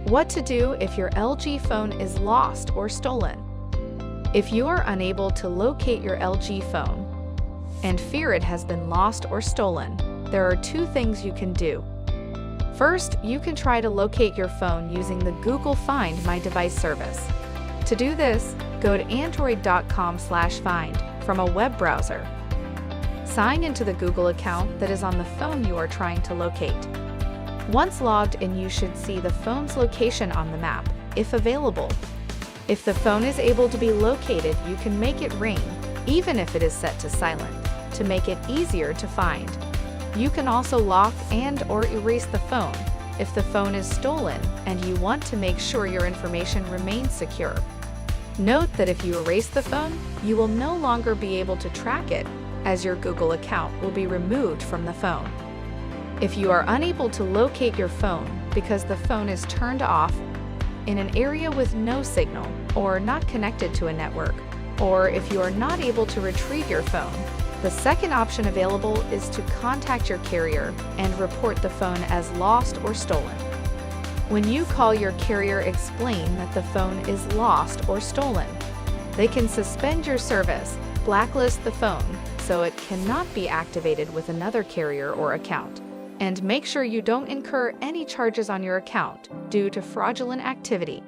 What to do if your LG phone is lost or stolen? If you are unable to locate your LG phone and fear it has been lost or stolen, there are two things you can do. First, you can try to locate your phone using the Google Find My Device service. To do this, go to android.com/find from a web browser. Sign into the Google account that is on the phone you are trying to locate. Once logged in, you should see the phone's location on the map, if available. If the phone is able to be located, you can make it ring, even if it is set to silent, to make it easier to find. You can also lock and/or erase the phone if the phone is stolen and you want to make sure your information remains secure. Note that if you erase the phone, you will no longer be able to track it, as your Google account will be removed from the phone. If you are unable to locate your phone because the phone is turned off, in an area with no signal, or not connected to a network, or if you are not able to retrieve your phone, the second option available is to contact your carrier and report the phone as lost or stolen. When you call your carrier, explain that the phone is lost or stolen. They can suspend your service, blacklist the phone so it cannot be activated with another carrier or account, and make sure you don't incur any charges on your account due to fraudulent activity.